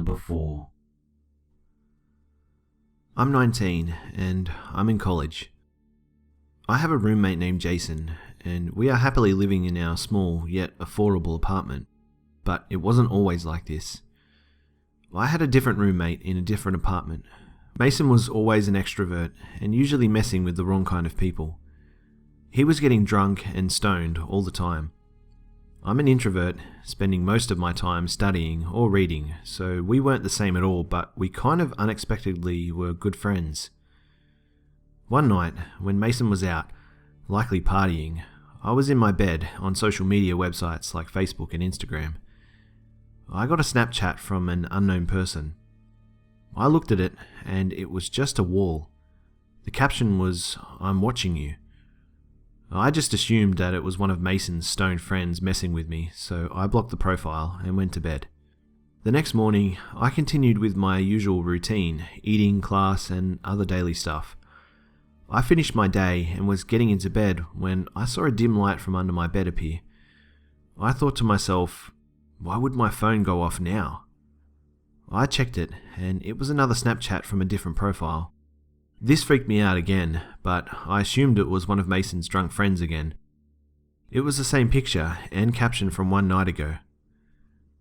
Number 4. I'm 19 and I'm in college. I have a roommate named Jason and we are happily living in our small yet affordable apartment, but it wasn't always like this. I had a different roommate in a different apartment. Mason was always an extrovert and usually messing with the wrong kind of people. He was getting drunk and stoned all the time. I'm an introvert, spending most of my time studying or reading, so we weren't the same at all, but we kind of unexpectedly were good friends. One night, when Mason was out, likely partying, I was in my bed on social media websites like Facebook and Instagram. I got a Snapchat from an unknown person. I looked at it, and it was just a wall. The caption was, "I'm watching you." I just assumed that it was one of Mason's stoned friends messing with me, so I blocked the profile and went to bed. The next morning, I continued with my usual routine, eating, class, and other daily stuff. I finished my day and was getting into bed when I saw a dim light from under my bed appear. I thought to myself, why would my phone go off now? I checked it, and it was another Snapchat from a different profile. This freaked me out again, but I assumed it was one of Mason's drunk friends again. It was the same picture and caption from one night ago.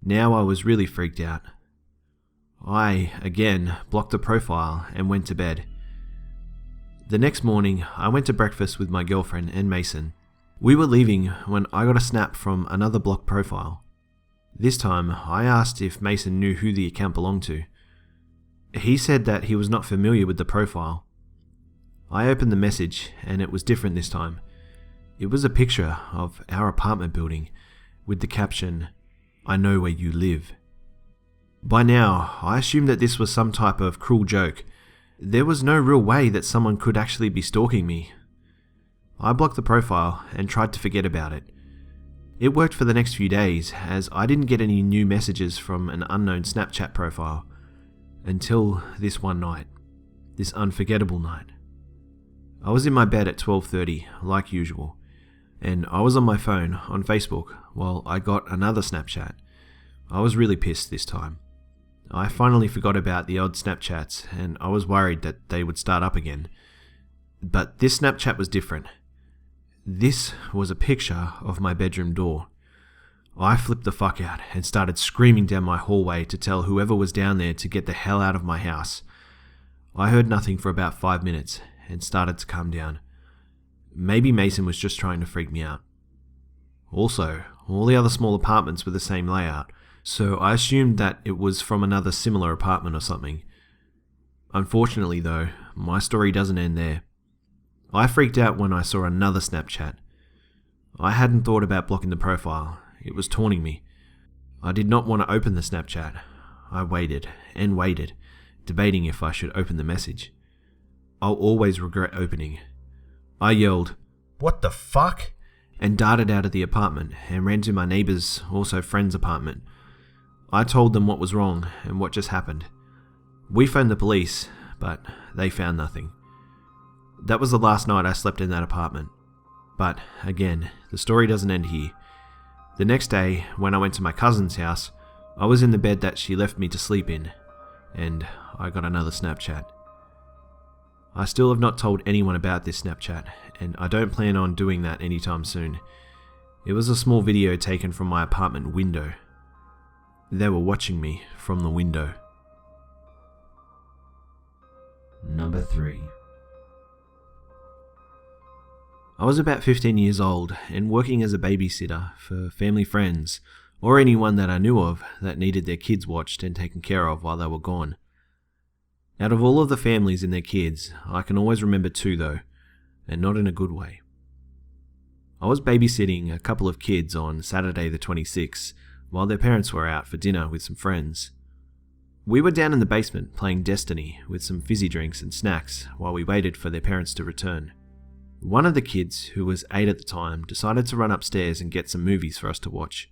Now I was really freaked out. I, again, blocked the profile and went to bed. The next morning, I went to breakfast with my girlfriend and Mason. We were leaving when I got a snap from another blocked profile. This time, I asked if Mason knew who the account belonged to. He said that he was not familiar with the profile. I opened the message, and it was different this time. It was a picture of our apartment building, with the caption, "I know where you live." By now, I assumed that this was some type of cruel joke. There was no real way that someone could actually be stalking me. I blocked the profile and tried to forget about it. It worked for the next few days, as I didn't get any new messages from an unknown Snapchat profile. Until this one night. This unforgettable night. I was in my bed at 12:30, like usual, and I was on my phone, on Facebook, while I got another Snapchat. I was really pissed this time. I finally forgot about the odd Snapchats, and I was worried that they would start up again. But this Snapchat was different. This was a picture of my bedroom door. I flipped the fuck out and started screaming down my hallway to tell whoever was down there to get the hell out of my house. I heard nothing for about 5 minutes and started to calm down. Maybe Mason was just trying to freak me out. Also, all the other small apartments were the same layout, so I assumed that it was from another similar apartment or something. Unfortunately though, my story doesn't end there. I freaked out when I saw another Snapchat. I hadn't thought about blocking the profile. It was taunting me. I did not want to open the Snapchat. I waited and waited, debating if I should open the message. I'll always regret opening. I yelled, "What the fuck?" and darted out of the apartment and ran to my neighbor's, also friend's apartment. I told them what was wrong and what just happened. We phoned the police, but they found nothing. That was the last night I slept in that apartment. But again, the story doesn't end here. The next day, when I went to my cousin's house, I was in the bed that she left me to sleep in, and I got another Snapchat. I still have not told anyone about this Snapchat, and I don't plan on doing that anytime soon. It was a small video taken from my apartment window. They were watching me from the window. Number 3. I was about 15 years old and working as a babysitter for family friends or anyone that I knew of that needed their kids watched and taken care of while they were gone. Out of all of the families and their kids, I can always remember 2 though, and not in a good way. I was babysitting a couple of kids on Saturday the 26th while their parents were out for dinner with some friends. We were down in the basement playing Destiny with some fizzy drinks and snacks while we waited for their parents to return. One of the kids, who was 8 at the time, decided to run upstairs and get some movies for us to watch.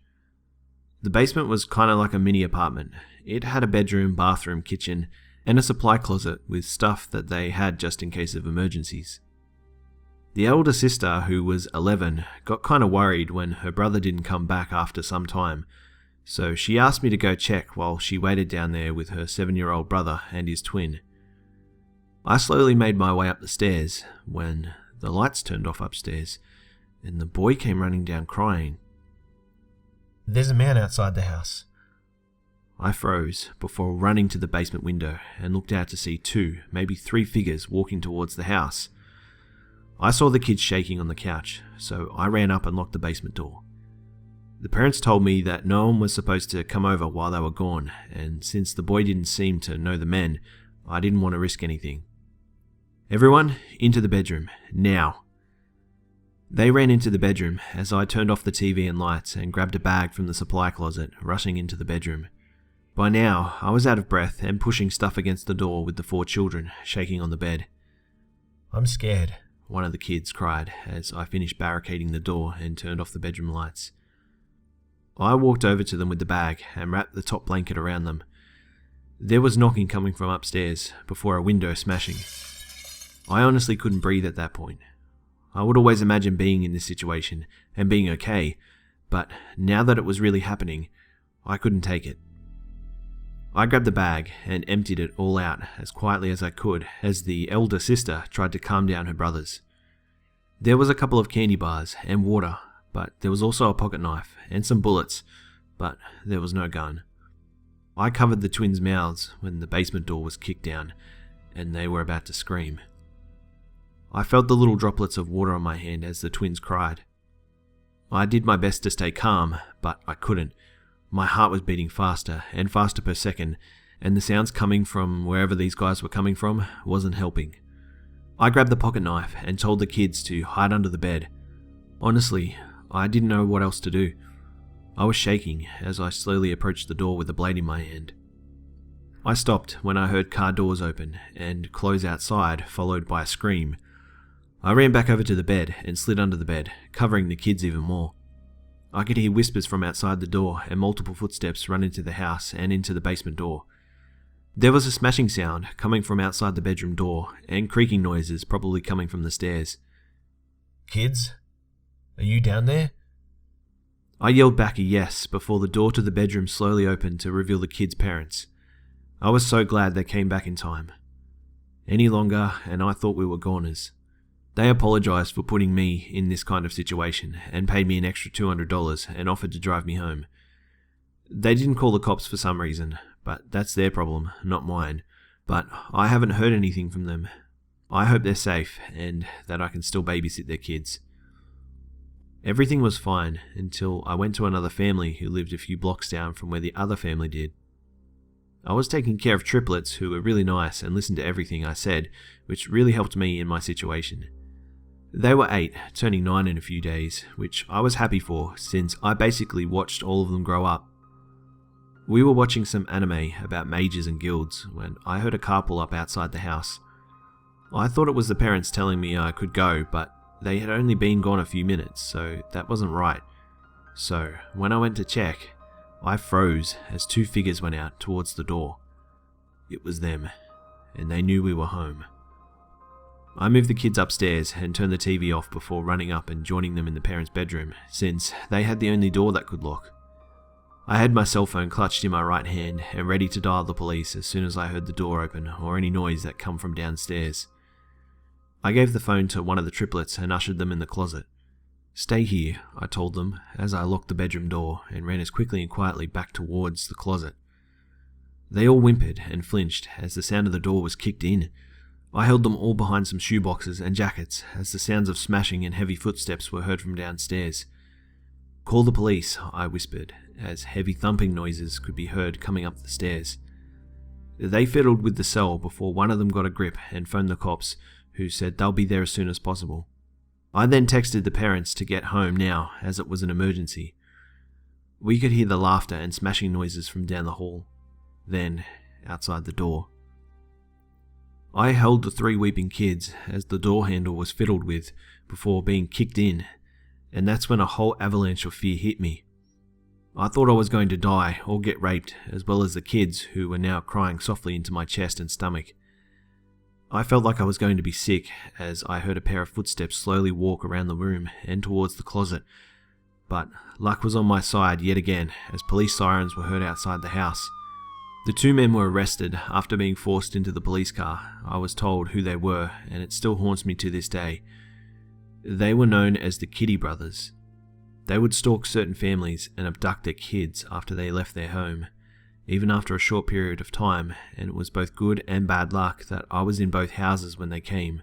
The basement was kind of like a mini apartment. It had a bedroom, bathroom, kitchen, and a supply closet with stuff that they had just in case of emergencies. The elder sister, who was 11, got kind of worried when her brother didn't come back after some time, So she asked me to go check while she waited down there with her 7-year-old brother and his twin. I slowly made my way up the stairs when the lights turned off upstairs and the boy came running down crying. "There's a man outside the house." I froze before running to the basement window and looked out to see 2, maybe 3 figures walking towards the house. I saw the kids shaking on the couch, so I ran up and locked the basement door. The parents told me that no one was supposed to come over while they were gone, and since the boy didn't seem to know the men, I didn't want to risk anything. "Everyone, into the bedroom, now." They ran into the bedroom as I turned off the TV and lights and grabbed a bag from the supply closet, rushing into the bedroom. By now, I was out of breath and pushing stuff against the door with the 4 children shaking on the bed. "I'm scared," one of the kids cried as I finished barricading the door and turned off the bedroom lights. I walked over to them with the bag and wrapped the top blanket around them. There was knocking coming from upstairs before a window smashing. I honestly couldn't breathe at that point. I would always imagine being in this situation and being okay, but now that it was really happening, I couldn't take it. I grabbed the bag and emptied it all out as quietly as I could as the elder sister tried to calm down her brothers. There was a couple of candy bars and water, but there was also a pocket knife and some bullets, but there was no gun. I covered the twins' mouths when the basement door was kicked down and they were about to scream. I felt the little droplets of water on my hand as the twins cried. I did my best to stay calm, but I couldn't. My heart was beating faster and faster per second, and the sounds coming from wherever these guys were coming from wasn't helping. I grabbed the pocket knife and told the kids to hide under the bed. Honestly, I didn't know what else to do. I was shaking as I slowly approached the door with the blade in my hand. I stopped when I heard car doors open and close outside, followed by a scream. I ran back over to the bed and slid under the bed, covering the kids even more. I could hear whispers from outside the door and multiple footsteps run into the house and into the basement door. There was a smashing sound coming from outside the bedroom door and creaking noises probably coming from the stairs. "Kids, are you down there?" I yelled back a yes before the door to the bedroom slowly opened to reveal the kids' parents. I was so glad they came back in time. Any longer and I thought we were goners. They apologized for putting me in this kind of situation and paid me an extra $200 and offered to drive me home. They didn't call the cops for some reason, but that's their problem, not mine. But I haven't heard anything from them. I hope they're safe and that I can still babysit their kids. Everything was fine until I went to another family who lived a few blocks down from where the other family did. I was taking care of triplets who were really nice and listened to everything I said, which really helped me in my situation. They were 8, turning 9 in a few days, which I was happy for since I basically watched all of them grow up. We were watching some anime about mages and guilds when I heard a car pull up outside the house. I thought it was the parents telling me I could go, but they had only been gone a few minutes, so that wasn't right. So when I went to check, I froze as 2 figures went out towards the door. It was them, and they knew we were home. I moved the kids upstairs and turned the TV off before running up and joining them in the parents' bedroom, since they had the only door that could lock. I had my cell phone clutched in my right hand and ready to dial the police as soon as I heard the door open or any noise that come from downstairs. I gave the phone to one of the triplets and ushered them in the closet. "Stay here," I told them as I locked the bedroom door and ran as quickly and quietly back towards the closet. They all whimpered and flinched as the sound of the door was kicked in. I held them all behind some shoeboxes and jackets as the sounds of smashing and heavy footsteps were heard from downstairs. "Call the police," I whispered, as heavy thumping noises could be heard coming up the stairs. They fiddled with the cell before one of them got a grip and phoned the cops, who said they'll be there as soon as possible. I then texted the parents to get home now, as it was an emergency. We could hear the laughter and smashing noises from down the hall. Then, outside the door. I held the 3 weeping kids as the door handle was fiddled with before being kicked in, and that's when a whole avalanche of fear hit me. I thought I was going to die or get raped, as well as the kids who were now crying softly into my chest and stomach. I felt like I was going to be sick as I heard a pair of footsteps slowly walk around the room and towards the closet. but luck was on my side yet again as police sirens were heard outside the house. The two men were arrested after being forced into the police car. I was told who they were, and it still haunts me to this day. They were known as the Kitty Brothers. They would stalk certain families and abduct their kids after they left their home, even after a short period of time, and it was both good and bad luck that I was in both houses when they came.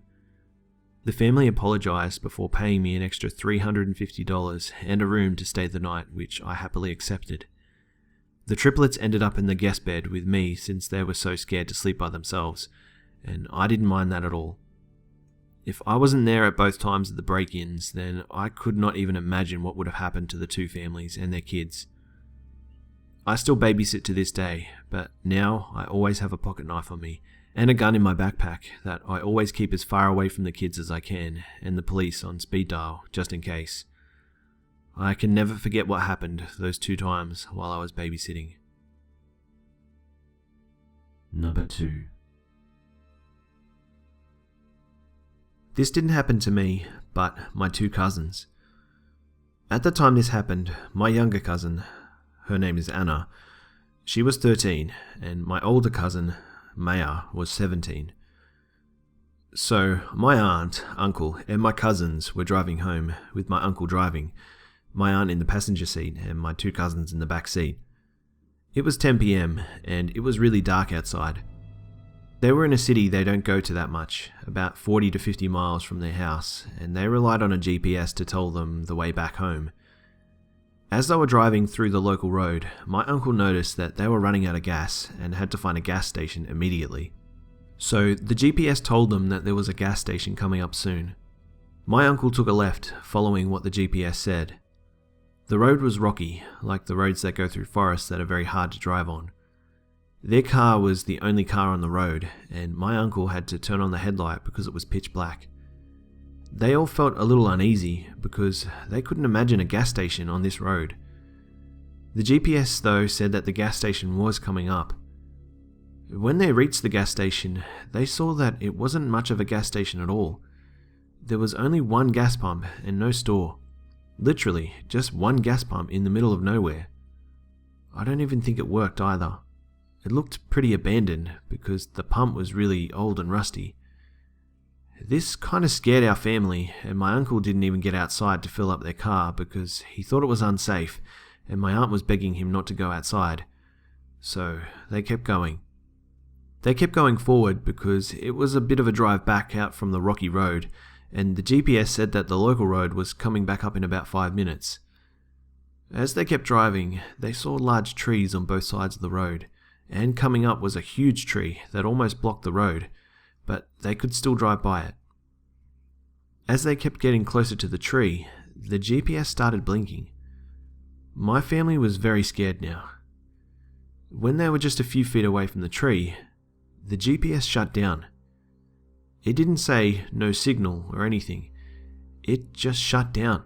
The family apologized before paying me an extra $350 and a room to stay the night, which I happily accepted. The triplets ended up in the guest bed with me since they were so scared to sleep by themselves, and I didn't mind that at all. If I wasn't there at both times of the break-ins, then I could not even imagine what would have happened to the two families and their kids. I still babysit to this day, but now I always have a pocket knife on me and a gun in my backpack that I always keep as far away from the kids as I can and the police on speed dial just in case. I can never forget what happened those 2 times while I was babysitting. Number 2. This didn't happen to me, but my 2 cousins. At the time this happened, my younger cousin, her name is Anna, she was 13, and my older cousin, Maya, was 17. So, my aunt, uncle, and my cousins were driving home, with my uncle driving, my aunt in the passenger seat, and my 2 cousins in the back seat. It was 10 p.m, and it was really dark outside. They were in a city they don't go to that much, about 40 to 50 miles from their house, and they relied on a GPS to tell them the way back home. As they were driving through the local road, my uncle noticed that they were running out of gas and had to find a gas station immediately. So the GPS told them that there was a gas station coming up soon. My uncle took a left, following what the GPS said. The road was rocky, like the roads that go through forests that are very hard to drive on. Their car was the only car on the road, and my uncle had to turn on the headlight because it was pitch black. They all felt a little uneasy because they couldn't imagine a gas station on this road. The GPS though said that the gas station was coming up. When they reached the gas station, they saw that it wasn't much of a gas station at all. There was only one gas pump and no store. Literally, just one gas pump in the middle of nowhere. I don't even think it worked either. It looked pretty abandoned because the pump was really old and rusty. This kind of scared our family, and my uncle didn't even get outside to fill up their car because he thought it was unsafe, and my aunt was begging him not to go outside. So they kept going. They kept going forward because it was a bit of a drive back out from the rocky road, and the GPS said that the local road was coming back up in about 5 minutes. As they kept driving, they saw large trees on both sides of the road, and coming up was a huge tree that almost blocked the road, but they could still drive by it. As they kept getting closer to the tree, the GPS started blinking. My family was very scared now. When they were just a few feet away from the tree, the GPS shut down. It didn't say no signal or anything. It just shut down.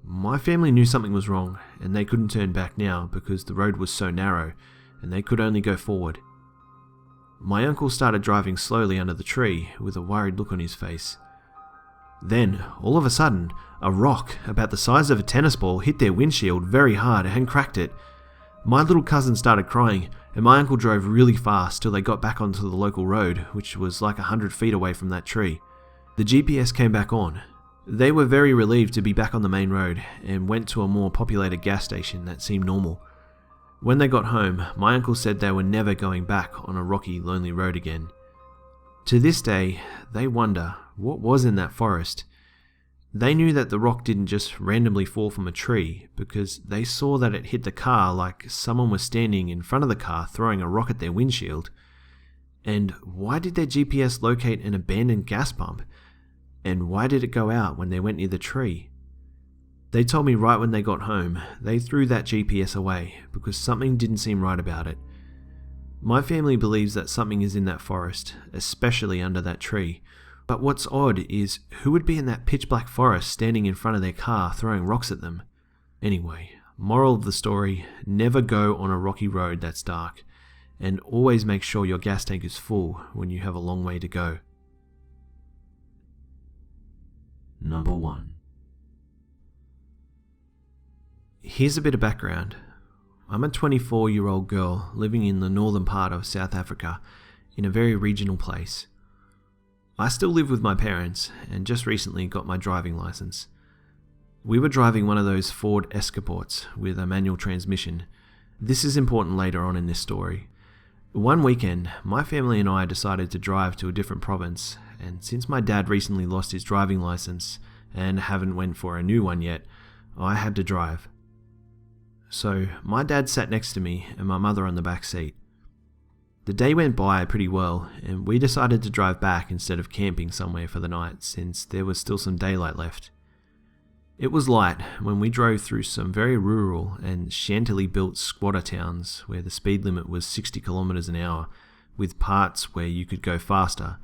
My family knew something was wrong, and they couldn't turn back now because the road was so narrow, and they could only go forward. My uncle started driving slowly under the tree with a worried look on his face. Then, all of a sudden, a rock about the size of a tennis ball hit their windshield very hard and cracked it. My little cousin started crying, and my uncle drove really fast till they got back onto the local road, which was like 100 feet away from that tree. The GPS came back on. They were very relieved to be back on the main road and went to a more populated gas station that seemed normal. When they got home, my uncle said they were never going back on a rocky, lonely road again. To this day, they wonder what was in that forest. They knew that the rock didn't just randomly fall from a tree because they saw that it hit the car like someone was standing in front of the car throwing a rock at their windshield. And why did their GPS locate an abandoned gas pump? And why did it go out when they went near the tree? They told me right when they got home, they threw that GPS away because something didn't seem right about it. My family believes that something is in that forest, especially under that tree. But what's odd is who would be in that pitch black forest standing in front of their car throwing rocks at them? Anyway, moral of the story, never go on a rocky road that's dark, and always make sure your gas tank is full when you have a long way to go. Number 1. Here's a bit of background. I'm a 24-year-old girl living in the northern part of South Africa in a very regional place. I still live with my parents and just recently got my driving license. We were driving one of those Ford Escaports with a manual transmission. This is important later on in this story. One weekend, my family and I decided to drive to a different province, and since my dad recently lost his driving license and haven't went for a new one yet, I had to drive. So my dad sat next to me and my mother on the back seat. The day went by pretty well, and we decided to drive back instead of camping somewhere for the night since there was still some daylight left. It was light when we drove through some very rural and shantily built squatter towns where the speed limit was 60 kilometers an hour, with parts where you could go faster.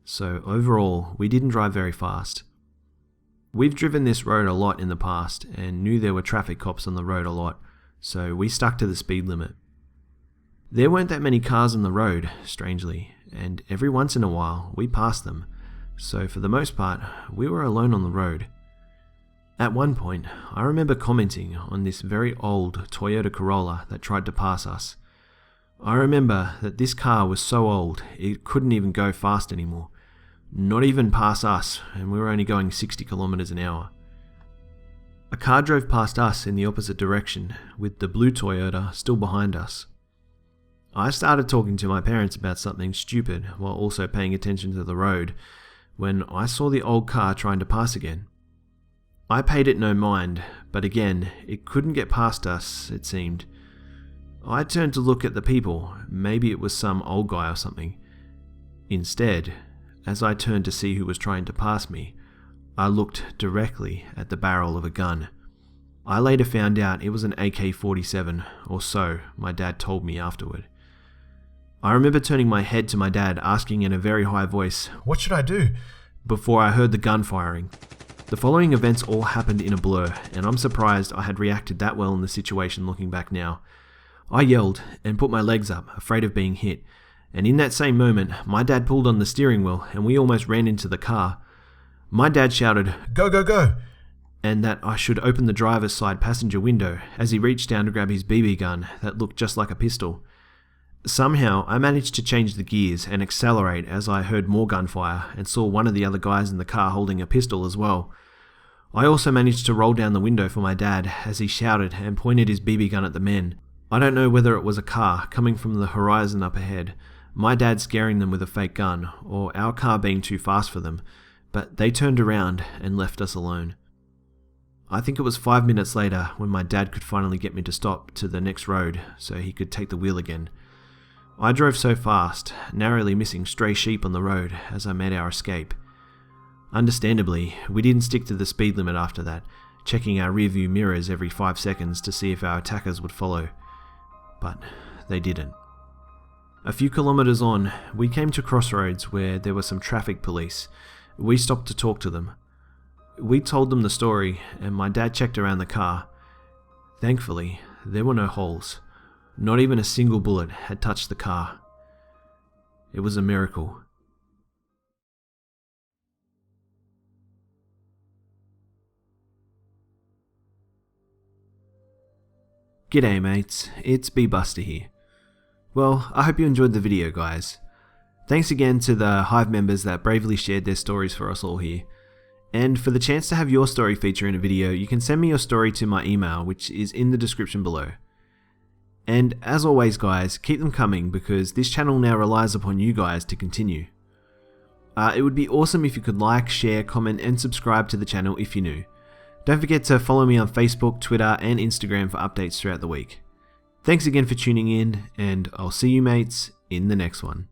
So overall, we didn't drive very fast. We've driven this road a lot in the past and knew there were traffic cops on the road a lot, so we stuck to the speed limit. There weren't that many cars on the road, strangely, and every once in a while we passed them, so for the most part we were alone on the road. At one point, I remember commenting on this very old Toyota Corolla that tried to pass us. I remember that this car was so old it couldn't even go fast anymore, not even pass us, and we were only going 60 kilometers an hour. A car drove past us in the opposite direction, with the blue Toyota still behind us. I started talking to my parents about something stupid while also paying attention to the road when I saw the old car trying to pass again. I paid it no mind, but again, it couldn't get past us, it seemed. I turned to look at the people, maybe it was some old guy or something. Instead, as I turned to see who was trying to pass me, I looked directly at the barrel of a gun. I later found out it was an AK-47, or so my dad told me afterward. I remember turning my head to my dad, asking in a very high voice, "What should I do?" before I heard the gun firing. The following events all happened in a blur, and I'm surprised I had reacted that well in the situation looking back now. I yelled and put my legs up, afraid of being hit, and in that same moment, my dad pulled on the steering wheel and we almost ran into the car. My dad shouted, "Go, go, go!" and that I should open the driver's side passenger window as he reached down to grab his BB gun that looked just like a pistol. Somehow, I managed to change the gears and accelerate as I heard more gunfire and saw one of the other guys in the car holding a pistol as well. I also managed to roll down the window for my dad as he shouted and pointed his BB gun at the men. I don't know whether it was a car coming from the horizon up ahead, my dad scaring them with a fake gun, or our car being too fast for them, but they turned around and left us alone. I think it was 5 minutes later when my dad could finally get me to stop to the next road so he could take the wheel again. I drove so fast, narrowly missing stray sheep on the road as I made our escape. Understandably, we didn't stick to the speed limit after that, checking our rearview mirrors every 5 seconds to see if our attackers would follow. But they didn't. A few kilometers on, we came to crossroads where there were some traffic police. We stopped to talk to them. We told them the story, and my dad checked around the car. Thankfully, there were no holes. Not even a single bullet had touched the car. It was a miracle. G'day mates, it's B-Buster here. Well, I hope you enjoyed the video guys. Thanks again to the Hive members that bravely shared their stories for us all here. And for the chance to have your story feature in a video, you can send me your story to my email, which is in the description below. And as always guys, keep them coming because this channel now relies upon you guys to continue. It would be awesome if you could like, share, comment and subscribe to the channel if you're new. Don't forget to follow me on Facebook, Twitter and Instagram for updates throughout the week. Thanks again for tuning in, and I'll see you mates in the next one.